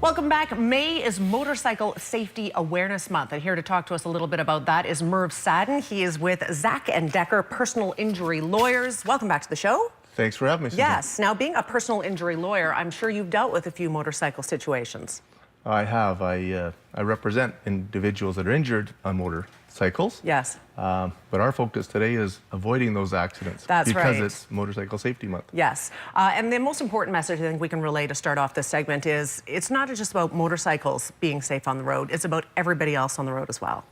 Welcome back. May is Motorcycle Safety Awareness Month, and here to talk to us a little bit about that is Merv Sadden. He is with Zach and Decker, personal injury lawyers. Welcome back to the show. Thanks for having me, Susan. Yes. Now, being a personal injury lawyer, I'm sure you've dealt with a few motorcycle situations. I have. I represent individuals that are injured on motorcycles. Yes. But our focus today is avoiding those accidents. That's right. Because it's Motorcycle Safety Month. Yes. And the most important message I think we can relay to start off this segment is it's not just about motorcycles being safe on the road. It's about everybody else on the road as well.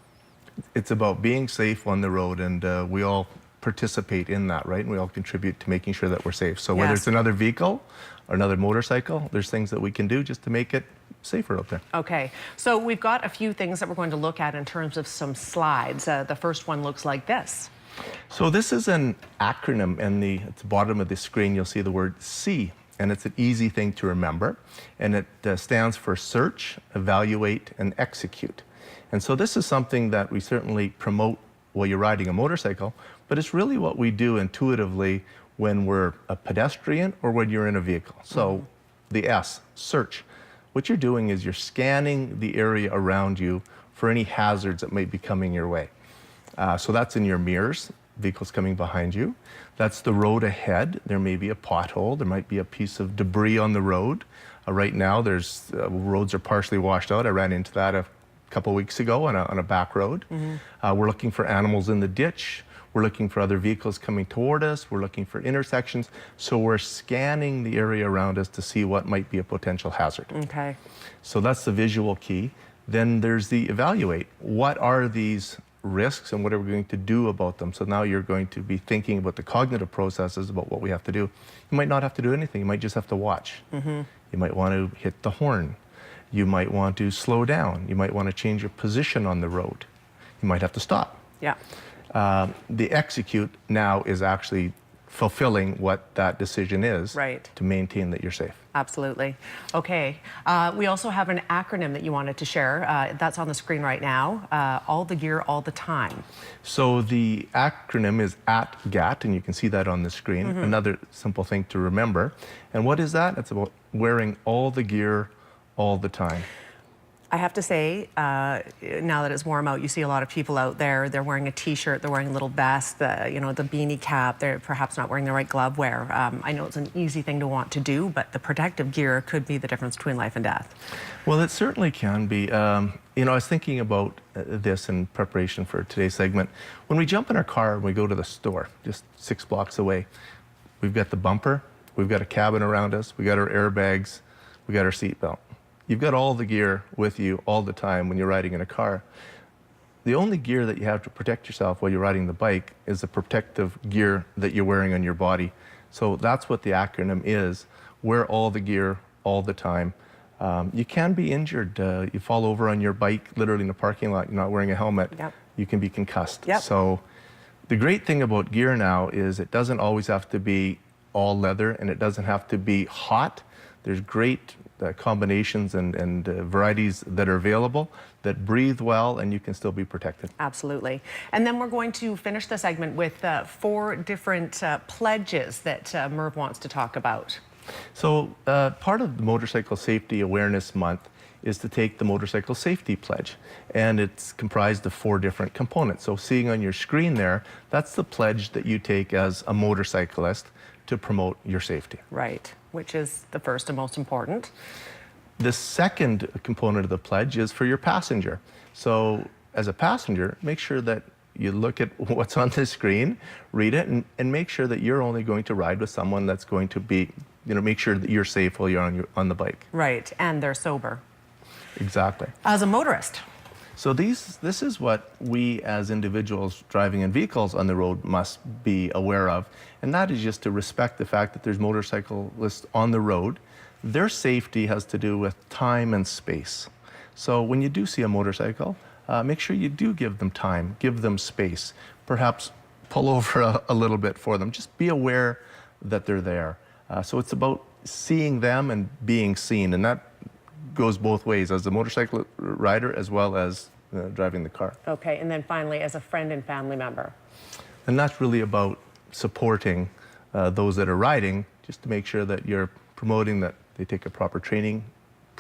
It's about being safe on the road, and we all participate in that, right? And we all contribute to making sure that we're safe. So whether it's another vehicle or another motorcycle, there's things that we can do just to make it safer out there. Okay, so we've got a few things that we're going to look at in terms of some slides. The first one looks like this. So this is an acronym, and at the bottom of the screen you'll see the word C, and it's an easy thing to remember, and it stands for search, evaluate, and execute. And so this is something that we certainly promote while you're riding a motorcycle, but it's really what we do intuitively when we're a pedestrian or when you're in a vehicle. So the S, search. What you're doing is you're scanning the area around you for any hazards that might be coming your way. So that's in your mirrors, vehicles coming behind you. That's the road ahead. There may be a pothole. There might be a piece of debris on the road. Right now, roads are partially washed out. I ran into that a couple weeks ago on a back road. We're looking for animals in the ditch. We're looking for other vehicles coming toward us. We're looking for intersections. So we're scanning the area around us to see what might be a potential hazard. Okay. So that's the visual key. Then there's the evaluate. What are these risks and what are we going to do about them? So now you're going to be thinking about the cognitive processes about what we have to do. You might not have to do anything. You might just have to watch. You might want to hit the horn. You might want to slow down. You might want to change your position on the road. You might have to stop. Yeah. The execute now is actually fulfilling what that decision is, right, to maintain that you're safe. Absolutely. Okay. We also have an acronym that you wanted to share. That's on the screen right now. All the gear, all the time. So the acronym is AT-GAT, and you can see that on the screen. Another simple thing to remember. And what is that? It's about wearing all the gear all the time. I have to say, now that it's warm out, you see a lot of people out there. They're wearing a T-shirt, they're wearing a little vest, the beanie cap. They're perhaps not wearing the right glove wear. I know it's an easy thing to want to do, but the protective gear could be the difference between life and death. Well, it certainly can be. I was thinking about this in preparation for today's segment. When we jump in our car and we go to the store, just 6 blocks away, we've got the bumper, we've got a cabin around us, we got our airbags, we got our seatbelt. You've got all the gear with you all the time when you're riding in a car. The only gear that you have to protect yourself while you're riding the bike is the protective gear that you're wearing on your body. So that's what the acronym is. Wear all the gear all the time. You can be injured. You fall over on your bike, literally in a parking lot, you're not wearing a helmet. Yep. You can be concussed. Yep. So the great thing about gear now is it doesn't always have to be all leather, and it doesn't have to be hot. There's great combinations and varieties that are available that breathe well, and you can still be protected. Absolutely. And then we're going to finish the segment with 4 different pledges that Merv wants to talk about. So part of the Motorcycle Safety Awareness Month is to take the Motorcycle Safety Pledge, and it's comprised of 4 different components. So seeing on your screen there, that's the pledge that you take as a motorcyclist to promote your safety. Right, which is the first and most important. The second component of the pledge is for your passenger. So as a passenger, make sure that you look at what's on the screen, read it, and make sure that you're only going to ride with someone that's going to be, make sure that you're safe while you're on the bike. Right, and they're sober. Exactly. As a motorist. So this is what we as individuals driving in vehicles on the road must be aware of, and that is just to respect the fact that there's motorcyclists on the road. Their safety has to do with time and space. So when you do see a motorcycle, make sure you do give them time, give them space. Perhaps pull over a little bit for them. Just be aware that they're there. So it's about seeing them and being seen, and that goes both ways, as a motorcycle rider as well as driving the car. Okay, and then finally, as a friend and family member. And that's really about supporting those that are riding, just to make sure that you're promoting that they take a proper training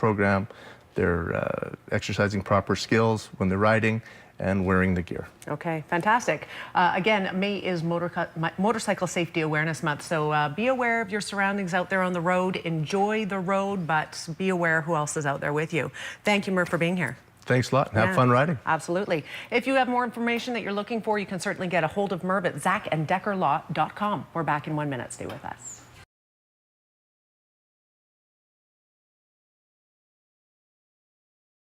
program. They're exercising proper skills when they're riding and wearing the gear. Okay, fantastic. Again, May is Motorcycle Safety Awareness Month, so be aware of your surroundings out there on the road. Enjoy the road, but be aware who else is out there with you. Thank you, Murph, for being here. Thanks a lot. Have fun riding. Absolutely. If you have more information that you're looking for, you can certainly get a hold of Murph at zachanddeckerlaw.com. We're back in 1 minute. Stay with us.